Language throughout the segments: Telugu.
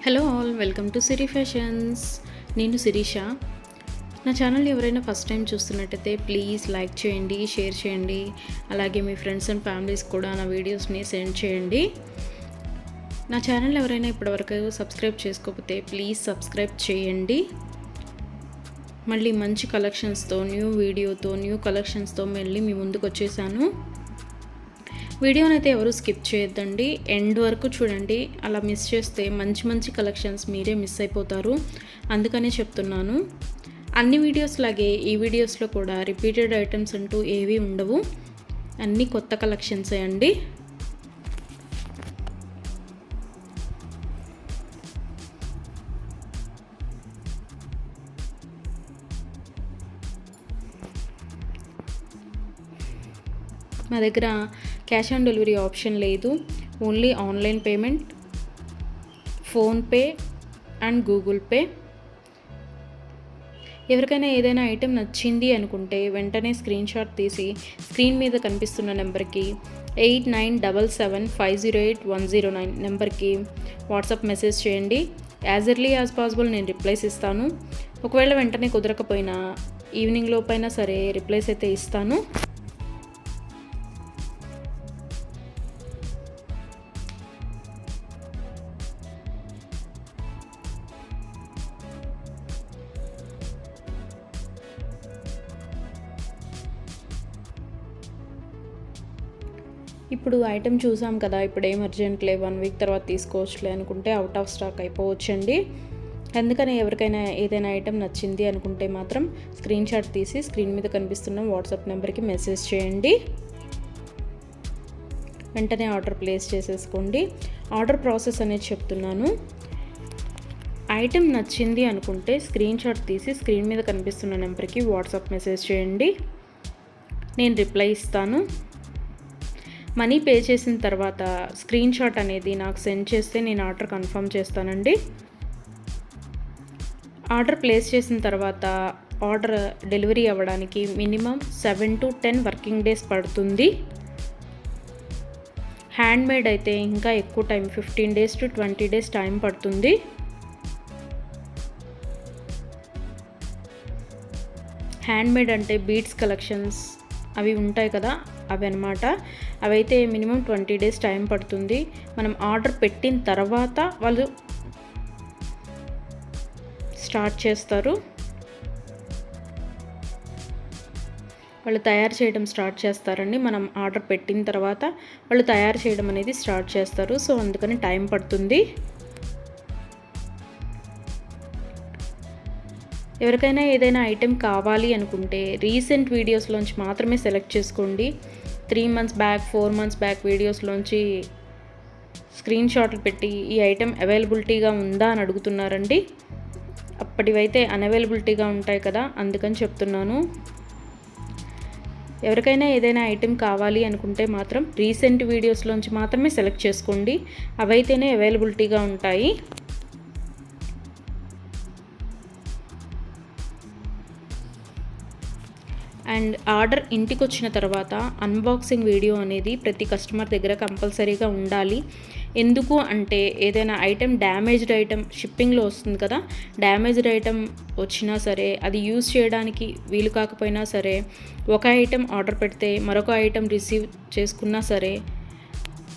Hello all, welcome to Siri fashions. నేను శిరీష. నా ఛానల్ ఎవరైనా ఫస్ట్ టైం చూస్తున్నట్టయితే ప్లీజ్ లైక్ చేయండి, షేర్ చేయండి. అలాగే మీ ఫ్రెండ్స్ అండ్ ఫ్యామిలీస్ కూడా నా వీడియోస్ని సెండ్ చేయండి. నా ఛానల్ ఎవరైనా ఇప్పటివరకు సబ్స్క్రైబ్ చేసుకోకపోతే ప్లీజ్ సబ్స్క్రైబ్ చేయండి. మళ్ళీ మంచి కలెక్షన్స్తో, న్యూ వీడియోతో, న్యూ కలెక్షన్స్తో మళ్ళీ మీ ముందుకు వచ్చేసాను. వీడియోని అయితే ఎవరు స్కిప్ చేయొద్దండి, ఎండ్ వరకు చూడండి. అలా మిస్ చేస్తే మంచి మంచి కలెక్షన్స్ మీరే మిస్ అయిపోతారు. అందుకనే చెప్తున్నాను. అన్ని వీడియోస్ లాగే ఈ వీడియోస్లో కూడా రిపీటెడ్ ఐటమ్స్ అంటూ ఏవీ ఉండవు. అన్నీ కొత్త కలెక్షన్సే అండి. మా దగ్గర క్యాష్ ఆన్ డెలివరీ ఆప్షన్ లేదు. Only online payment, PhonePe and Google pay. ఎవరికైనా ఏదైనా ఐటెం నచ్చింది అనుకుంటే వెంటనే స్క్రీన్ షాట్ తీసి స్క్రీన్ మీద కనిపిస్తున్న నెంబర్కి 8977508109 నెంబర్కి వాట్సాప్ మెసేజ్ చేయండి. యాజ్ ఎర్లీ యాజ్ పాసిబుల్ నేను రిప్లైస్ ఇస్తాను. ఒకవేళ వెంటనే కుదరకపోయినా ఈవినింగ్ లోపైనా సరే రిప్లైస్ అయితే ఇస్తాను. ఇప్పుడు ఐటెం చూసాం కదా, ఇప్పుడు ఏం అర్జెంట్లే, 1 వీక్ తర్వాత తీసుకోవచ్చులే అనుకుంటే అవుట్ ఆఫ్ స్టాక్ అయిపోవచ్చండి. అందుకని ఎవరికైనా ఏదైనా ఐటెం నచ్చింది అనుకుంటే మాత్రం స్క్రీన్ షాట్ తీసి స్క్రీన్ మీద కనిపిస్తున్న వాట్సాప్ నెంబర్కి మెసేజ్ చేయండి. వెంటనే ఆర్డర్ ప్లేస్ చేసేసుకోండి. ఆర్డర్ ప్రాసెస్ అనేది చెప్తున్నాను. ఐటెం నచ్చింది అనుకుంటే స్క్రీన్ షాట్ తీసి స్క్రీన్ మీద కనిపిస్తున్న నెంబర్కి వాట్సాప్ మెసేజ్ చేయండి. నేను రిప్లై ఇస్తాను. మనీ పే చేసిన తర్వాత స్క్రీన్ షాట్ అనేది నాకు సెండ్ చేస్తే నేను ఆర్డర్ కన్ఫర్మ్ చేస్తానండి. ఆర్డర్ ప్లేస్ చేసిన తర్వాత ఆర్డర్ డెలివరీ అవ్వడానికి మినిమం 7 to 10 వర్కింగ్ డేస్ పడుతుంది. హ్యాండ్మేడ్ అయితే ఇంకా ఎక్కువ time, 15 days to 20 days time పడుతుంది. హ్యాండ్మేడ్ అంటే బీడ్స్ కలెక్షన్స్ అవి ఉంటాయి కదా, అవి అనమాట. అవైతే మినిమం 20 days టైం పడుతుంది. మనం ఆర్డర్ పెట్టిన తర్వాత వాళ్ళు స్టార్ట్ చేస్తారు. వాళ్ళు తయారు చేయడం స్టార్ట్ చేస్తారండి. మనం ఆర్డర్ పెట్టిన తర్వాత వాళ్ళు తయారు చేయడం అనేది స్టార్ట్ చేస్తారు. సో అందుకని టైం పడుతుంది. ఎవరికైనా ఏదైనా ఐటెం కావాలి అనుకుంటే రీసెంట్ వీడియోస్లోంచి మాత్రమే సెలెక్ట్ చేసుకోండి. 3 months బ్యాక్, 4 months బ్యాక్ వీడియోస్లోంచి స్క్రీన్ షాట్లు పెట్టి ఈ ఐటెం అవైలబిలిటీగా ఉందా అని అడుగుతున్నారండి. అప్పటివైతే అన్అవైలబిలిటీగా ఉంటాయి కదా, అందుకని చెప్తున్నాను. ఎవరికైనా ఏదైనా ఐటెం కావాలి అనుకుంటే మాత్రం రీసెంట్ వీడియోస్లోంచి మాత్రమే సెలెక్ట్ చేసుకోండి. అవైతేనే అవైలబిలిటీగా ఉంటాయి. అండ్ ఆర్డర్ ఇంటికి వచ్చిన తర్వాత అన్బాక్సింగ్ వీడియో అనేది ప్రతి కస్టమర్ దగ్గర కంపల్సరీగా ఉండాలి. ఎందుకు అంటే ఏదైనా ఐటెం డ్యామేజ్డ్ ఐటెం షిప్పింగ్లో వస్తుంది కదా, డ్యామేజ్డ్ ఐటెం వచ్చినా సరే అది యూజ్ చేయడానికి వీలు కాకపోయినా సరే, ఒక ఐటెం ఆర్డర్ పెడితే మరొక ఐటెం రిసీవ్ చేసుకున్నా సరే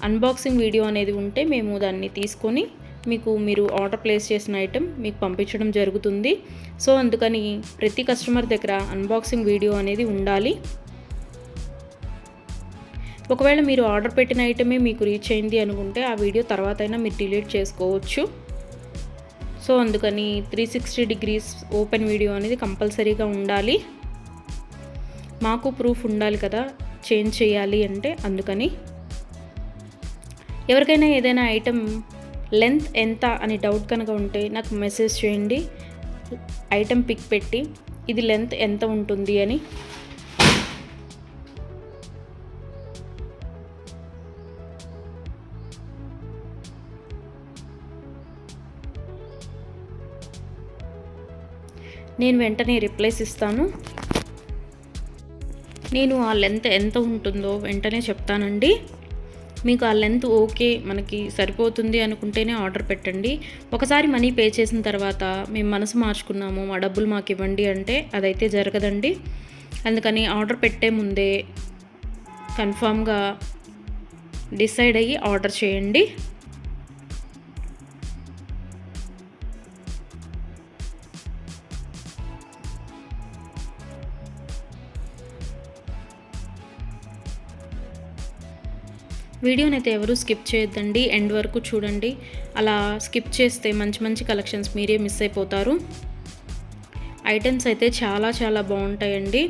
అన్బాక్సింగ్ వీడియో అనేది ఉంటే మేము దాన్ని తీసుకొని మీరు ఆర్డర్ ప్లేస్ చేసిన ఐటెం మీకు పంపించడం జరుగుతుంది. సో అందుకని ప్రతి కస్టమర్ దగ్గర అన్బాక్సింగ్ వీడియో అనేది ఉండాలి. ఒకవేళ మీరు ఆర్డర్ పెట్టిన ఐటమే మీకు రీచ్ అయింది అనుకుంటే ఆ వీడియో తర్వాత అయినా మీరు డిలీట్ చేసుకోవచ్చు. సో అందుకని 360 degrees ఓపెన్ వీడియో అనేది కంపల్సరీగా ఉండాలి. మాకు ప్రూఫ్ ఉండాలి కదా చేంజ్ చేయాలి అంటే. అందుకని ఎవరికైనా ఏదైనా ఐటెం లెంత్ ఎంత అని డౌట్ కనుక ఉంటే నాకు మెసేజ్ చేయండి. ఐటెం పిక్ పెట్టి ఇది లెంత్ ఎంత ఉంటుంది అని. నేను వెంటనే రిప్లైస్ ఇస్తాను. నేను ఆ లెంత్ ఎంత ఉంటుందో వెంటనే చెప్తానండి. మీకు ఆ లెంత్ ఓకే, మనకి సరిపోతుంది అనుకుంటేనే ఆర్డర్ పెట్టండి. ఒకసారి మనీ పే చేసిన తర్వాత మేము మనసు మార్చుకున్నాము, మా డబ్బులు మాకు ఇవ్వండి అంటే అదైతే జరగదండి. అందుకని ఆర్డర్ పెట్టే ముందే కన్ఫామ్గా డిసైడ్ అయ్యి ఆర్డర్ చేయండి. వీడియోని అయితే ఎవరు స్కిప్ చేయొద్దండి, ఎండ్ వరకు చూడండి. అలా స్కిప్ చేస్తే మంచి మంచి కలెక్షన్స్ మీరే మిస్ అయిపోతారు. ఐటమ్స్ అయితే చాలా చాలా బాగుంటాయండి.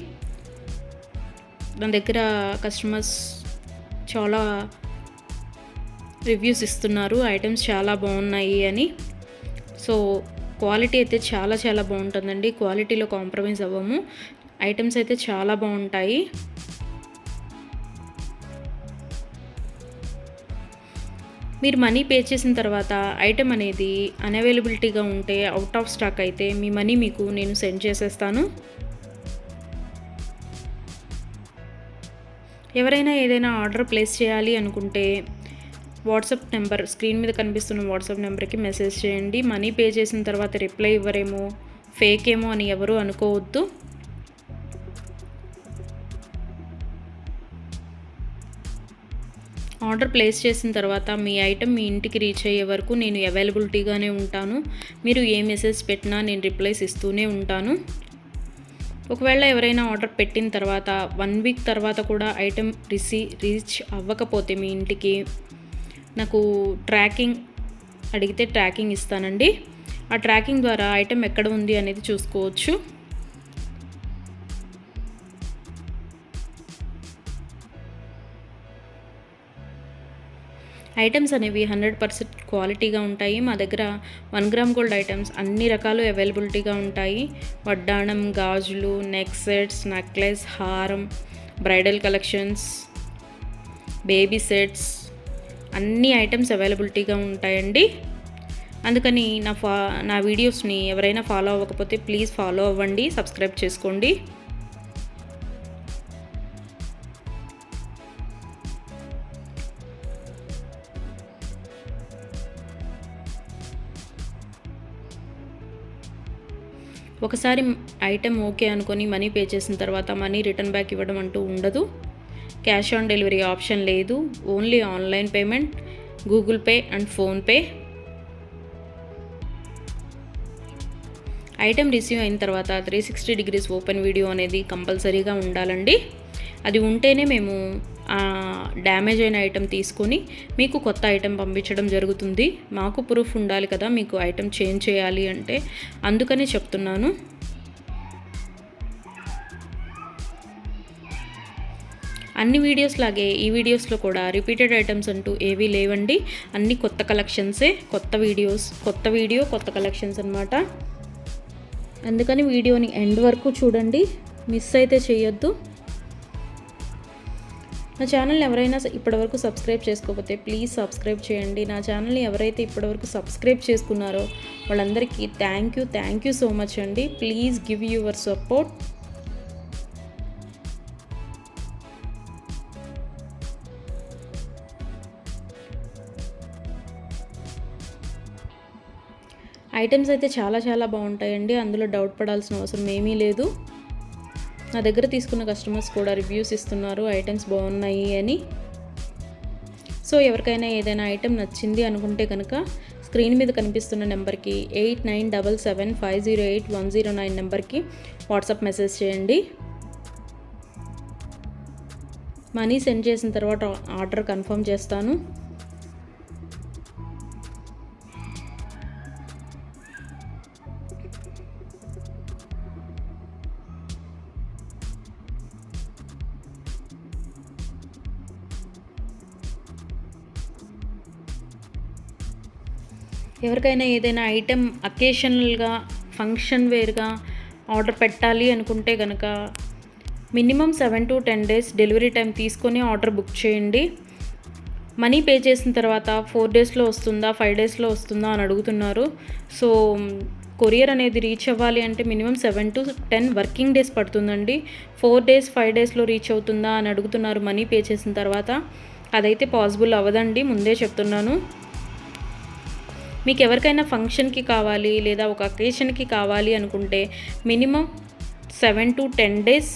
నా దగ్గర కస్టమర్స్ చాలా రివ్యూస్ ఇస్తున్నారు, ఐటమ్స్ చాలా బాగున్నాయి అని. సో క్వాలిటీ అయితే చాలా చాలా బాగుంటుందండి, క్వాలిటీలో కాంప్రమైజ్ అవ్వము. ఐటమ్స్ అయితే చాలా బాగుంటాయి. మీరు మనీ పే చేసిన తర్వాత ఐటెం అనేది అన్అవైలబిలిటీగా ఉంటే, అవుట్ ఆఫ్ స్టాక్ అయితే మీ మనీ మీకు నేను సెండ్ చేసేస్తాను. ఎవరైనా ఏదైనా ఆర్డర్ ప్లేస్ చేయాలి అనుకుంటే వాట్సాప్ నెంబర్, స్క్రీన్ మీద కనిపిస్తున్న వాట్సాప్ నెంబర్కి మెసేజ్ చేయండి. మనీ పే చేసిన తర్వాత రిప్లై ఇవ్వరేమో, ఫేక్ ఏమో అని ఎవరు అనుకోవద్దు. ఆర్డర్ ప్లేస్ చేసిన తర్వాత మీ ఐటెం మీ ఇంటికి రీచ్ అయ్యే వరకు నేను అవైలబిలిటీగానే ఉంటాను. మీరు ఏ మెసేజ్ పెట్టినా నేను రిప్లైస్ ఇస్తూనే ఉంటాను. ఒకవేళ ఎవరైనా ఆర్డర్ పెట్టిన తర్వాత 1 వీక్ తర్వాత కూడా ఐటెం రీచ్ అవ్వకపోతే మీ ఇంటికి నాకు ట్రాకింగ్ అడిగితే ట్రాకింగ్ ఇస్తానండి. ఆ ట్రాకింగ్ ద్వారా ఐటెం ఎక్కడ ఉంది అనేది చూసుకోవచ్చు. ఐటమ్స్ అనేవి 100% క్వాలిటీగా ఉంటాయి. మా దగ్గర 1 గ్రామ్ గోల్డ్ ఐటమ్స్ అన్ని రకాలు అవైలబిలిటీగా ఉంటాయి. వడ్డాణం, గాజులు, నెక్ సెట్స్, నెక్లెస్, హారం, బ్రైడల్ కలెక్షన్స్, బేబీ సెట్స్, అన్ని ఐటమ్స్ అవైలబిలిటీగా ఉంటాయండి. అందుకని నా వీడియోస్ని ఎవరైనా ఫాలో అవ్వకపోతే ప్లీజ్ ఫాలో అవ్వండి, సబ్స్క్రైబ్ చేసుకోండి. ఒకసారి ఐటెం ఓకే అనుకొని మనీ పే చేసిన తర్వాత మనీ రిటర్న్ బ్యాక్ ఇవ్వడం అంటూ ఉండదు. క్యాష్ ఆన్ డెలివరీ ఆప్షన్ లేదు. Only online payment, Google pay and PhonePe. Item receive అయిన తర్వాత 360 డిగ్రీస్ ఓపెన్ వీడియో అనేది కంపల్సరీగా ఉండాలండి. అది ఉంటేనే మేము డ్యామేజ్ అయిన ఐటెం తీసుకొని మీకు కొత్త ఐటెం పంపించడం జరుగుతుంది. మాకు ప్రూఫ్ ఉండాలి కదా మీకు ఐటెం చేంజ్ చేయాలి అంటే, అందుకని చెప్తున్నాను. అన్ని వీడియోస్ లాగే ఈ వీడియోస్లో కూడా రిపీటెడ్ ఐటమ్స్ అంటూ ఏవీ లేవండి. అన్ని కొత్త కలెక్షన్సే, కొత్త వీడియో కొత్త కలెక్షన్స్ అన్నమాట. అందుకని వీడియోని ఎండ్ వరకు చూడండి, మిస్ అయితే చేయొద్దు. నా ఛానల్ని ఎవరైనా ఇప్పటివరకు సబ్స్క్రైబ్ చేసుకోకపోతే ప్లీజ్ సబ్స్క్రైబ్ చేయండి. నా ఛానల్ని ఎవరైతే ఇప్పటివరకు సబ్స్క్రైబ్ చేసుకున్నారో వాళ్ళందరికీ థ్యాంక్ యూ సో మచ్ అండి. Please give your support. Items అయితే చాలా చాలా బాగుంటాయండి, అందులో డౌట్ పడాల్సిన అవసరం ఏమీ లేదు. నా దగ్గర తీసుకున్న కస్టమర్స్ కూడా రివ్యూస్ ఇస్తున్నారు ఐటమ్స్ బాగున్నాయి అని. సో ఎవరికైనా ఏదైనా ఐటెం నచ్చింది అనుకుంటే కనుక స్క్రీన్ మీద కనిపిస్తున్న నెంబర్కి 8977508109 నెంబర్కి వాట్సాప్ మెసేజ్ చేయండి. మనీ సెండ్ చేసిన తర్వాత ఆర్డర్ కన్ఫర్మ్ చేస్తాను. ఎవరికైనా ఏదైనా ఐటెం అకేషనల్గా, ఫంక్షన్ వేర్గా ఆర్డర్ పెట్టాలి అనుకుంటే కనుక minimum 7 to 10 days delivery time తీసుకొని ఆర్డర్ బుక్ చేయండి. మనీ పే చేసిన తర్వాత 4 daysలో వస్తుందా, 5 daysలో వస్తుందా అని అడుగుతున్నారు. సో కొరియర్ అనేది రీచ్ అవ్వాలి అంటే మినిమం 7 to 10 వర్కింగ్ డేస్ పడుతుందండి. 4 days 5 daysలో రీచ్ అవుతుందా అని అడుగుతున్నారు మనీ పే చేసిన తర్వాత. అదైతే పాసిబుల్ అవ్వదండి, ముందే చెప్తున్నాను. మీకు ఎవరికైనా ఫంక్షన్కి కావాలి లేదా ఒక అకేషన్కి కావాలి అనుకుంటే minimum 7 to 10 days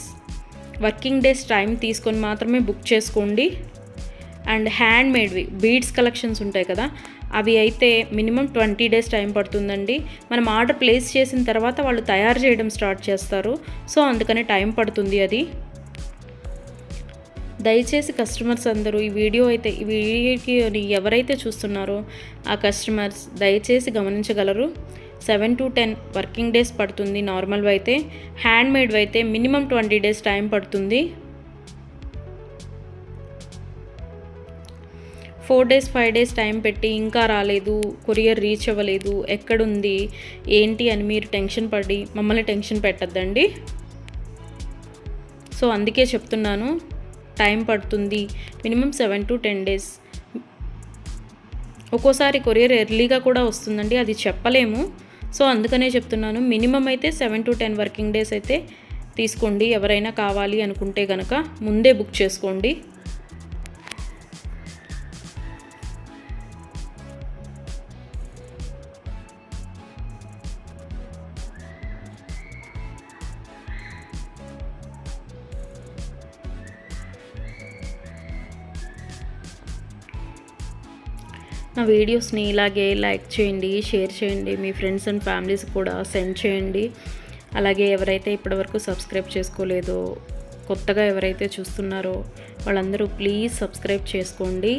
working days time తీసుకొని మాత్రమే బుక్ చేసుకోండి. అండ్ హ్యాండ్ మేడ్వి బీడ్స్ కలెక్షన్స్ ఉంటాయి కదా, అవి అయితే మినిమం 20 డేస్ టైం పడుతుందండి. మనం ఆర్డర్ ప్లేస్ చేసిన తర్వాత వాళ్ళు తయారు చేయడం స్టార్ట్ చేస్తారు, సో అందుకని టైం పడుతుంది అది. దయచేసి కస్టమర్స్ అందరూ ఈ వీడియోకి ఎవరైతే చూస్తున్నారో ఆ కస్టమర్స్ దయచేసి గమనించగలరు. 7 to 10 వర్కింగ్ డేస్ పడుతుంది నార్మల్వి అయితే. హ్యాండ్ మేడ్వి అయితే మినిమం 20 డేస్ టైం పడుతుంది. 4 డేస్ 5 డేస్ టైం పెట్టి ఇంకా రాలేదు, కొరియర్ రీచ్ అవ్వలేదు, ఎక్కడుంది ఏంటి అని మీరు టెన్షన్ పడి మమ్మల్ని టెన్షన్ పెట్టద్దండి. సో అందుకే చెప్తున్నాను, టైం పడుతుంది మినిమం 7 to 10 డేస్. ఒక్కోసారి కొరియర్ ఎర్లీగా కూడా వస్తుందండి, అది చెప్పలేము. సో అందుకనే చెప్తున్నాను, మినిమం అయితే 7 to 10 వర్కింగ్ డేస్ అయితే తీసుకోండి. ఎవరైనా కావాలి అనుకుంటే కనుక ముందే బుక్ చేసుకోండి. నా వీడియోస్ని ఇలాగే లైక్ చేయండి, షేర్ చేయండి, మీ ఫ్రెండ్స్ అండ్ ఫ్యామిలీస్ కూడా సెండ్ చేయండి. అలాగే ఎవరైతే ఇప్పటివరకు సబ్స్క్రైబ్ చేసుకోలేదో, కొత్తగా ఎవరైతే చూస్తున్నారో వాళ్ళందరూ ప్లీజ్ సబ్స్క్రైబ్ చేసుకోండి.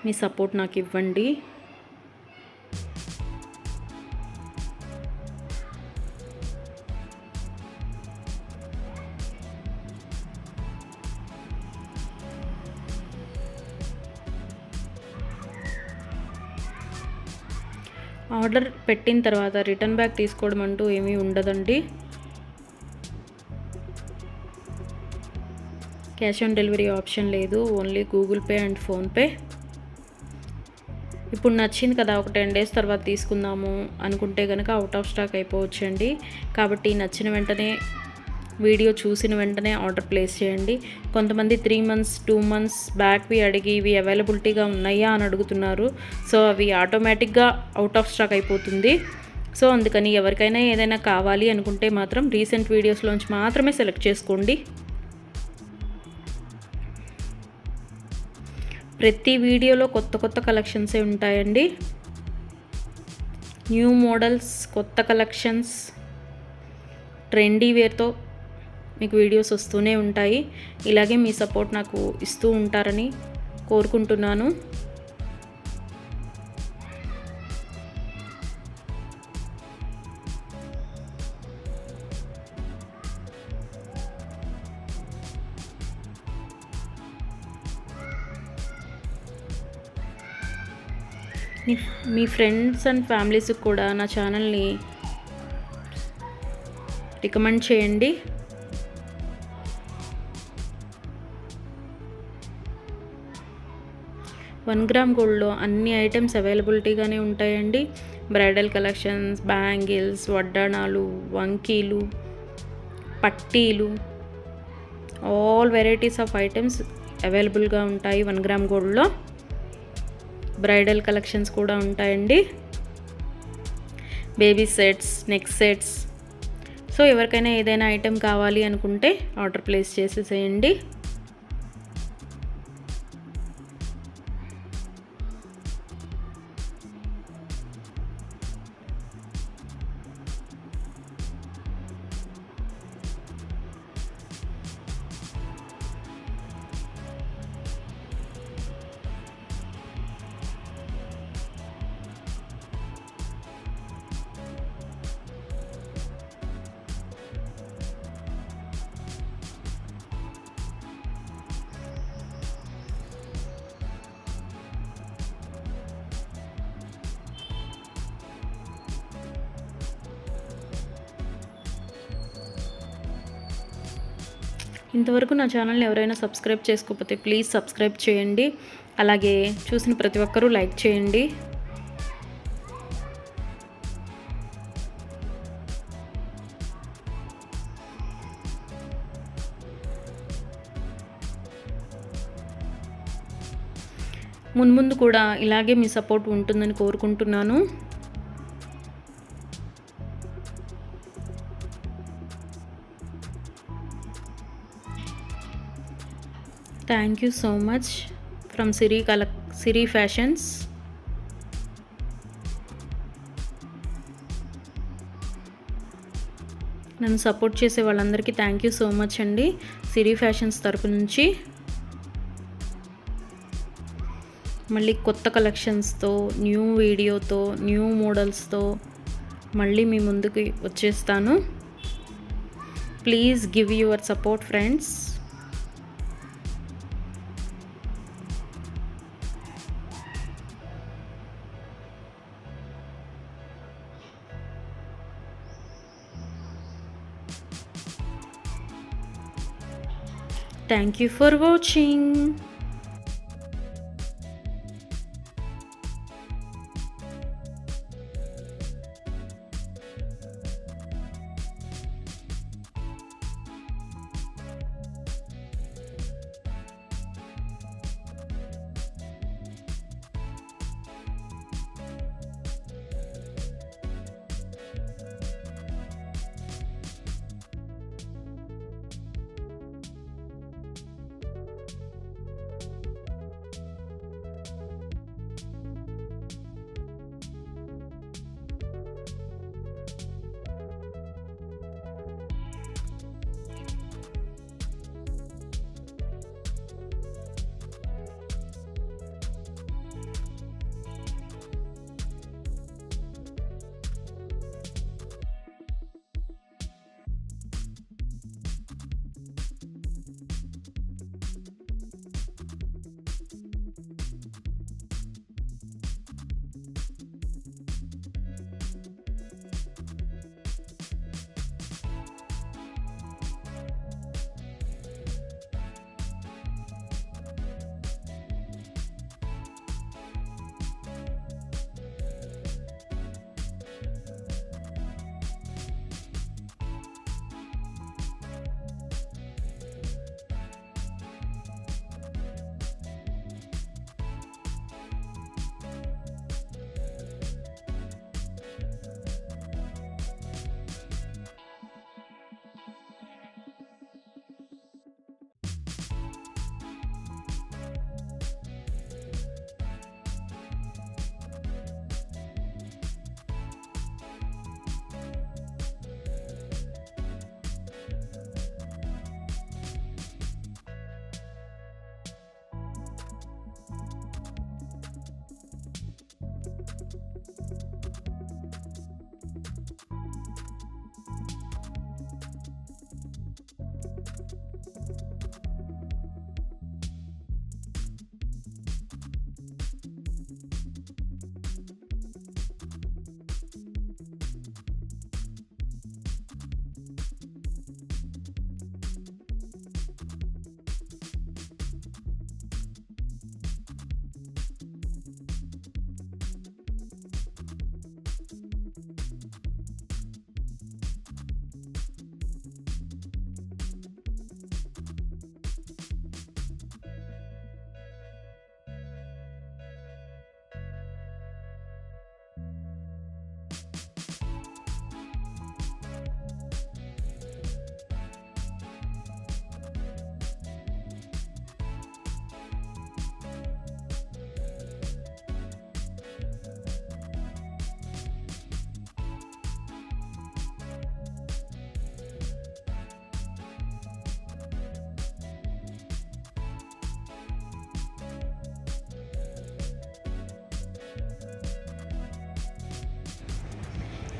మీ సపోర్ట్ నాకు ఇవ్వండి. ఆర్డర్ పెట్టిన తర్వాత రిటర్న్ బ్యాక్ తీసుకోవడం అంటూ ఏమీ ఉండదండి. క్యాష్ ఆన్ డెలివరీ ఆప్షన్ లేదు, only Google pay and PhonePe. ఇప్పుడు నచ్చింది కదా, ఒక 10 డేస్ తర్వాత తీసుకుందాము అనుకుంటే కనుక అవుట్ ఆఫ్ స్టాక్ అయిపోవచ్చండి. కాబట్టి నచ్చిన వెంటనే, వీడియో చూసిన వెంటనే ఆర్డర్ ప్లేస్ చేయండి. కొంతమంది 3 months 2 months బ్యాక్వి అడిగి ఇవి అవైలబిలిటీగా ఉన్నాయా అని అడుగుతున్నారు. సో అవి ఆటోమేటిక్గా అవుట్ ఆఫ్ స్టాక్ అయిపోతుంది. సో అందుకని ఎవరికైనా ఏదైనా కావాలి అనుకుంటే మాత్రం రీసెంట్ వీడియోస్లోంచి మాత్రమే సెలెక్ట్ చేసుకోండి. ప్రతి వీడియోలో కొత్త కొత్త కలెక్షన్సే ఉంటాయండి. న్యూ మోడల్స్, కొత్త కలెక్షన్స్, ట్రెండీ వేర్తో మీకు వీడియోస్ వస్తూనే ఉంటాయి. ఇలాగే మీ సపోర్ట్ నాకు ఇస్తూ ఉంటారని కోరుకుంటున్నాను. మీ ఫ్రెండ్స్ అండ్ ఫ్యామిలీస్కి కూడా నా ఛానల్ని రికమెండ్ చేయండి. వన్ గ్రామ్ గోల్డ్లో అన్ని ఐటమ్స్ అవైలబిలిటీగానే ఉంటాయండి. బ్రైడల్ కలెక్షన్స్, బ్యాంగిల్స్, వడ్డాణాలు, వంకీలు, పట్టీలు, ఆల్ వెరైటీస్ ఆఫ్ ఐటమ్స్ అవైలబుల్గా ఉంటాయి 1 గ్రామ్ గోల్డ్లో. బ్రైడల్ కలెక్షన్స్ కూడా ఉంటాయండి. Baby sets, neck sets. So ఎవరికైనా ఏదైనా ఐటెం కావాలి అనుకుంటే ఆర్డర్ ప్లేస్ చేసేసేయండి. ఇంతవరకు నా ఛానల్ని ఎవరైనా సబ్స్క్రైబ్ చేసుకోకపోతే ప్లీజ్ సబ్స్క్రైబ్ చేయండి. అలాగే చూసిన ప్రతి ఒక్కరూ లైక్ చేయండి. మున్ముందు కూడా ఇలాగే మీ సపోర్ట్ ఉంటుందని కోరుకుంటున్నాను. Thank you so much from Siri fashions. నన్ను సపోర్ట్ చేసే వాళ్ళందరికీ థ్యాంక్ యూ సో మచ్ అండి, సిరి ఫ్యాషన్స్ తరపు నుంచి. మళ్ళీ కొత్త కలెక్షన్స్తో, న్యూ వీడియోతో, న్యూ మోడల్స్తో మళ్ళీ మీ ముందుకు వచ్చేస్తాను. Please give your support friends. Thank you for watching.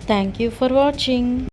Thank you for watching.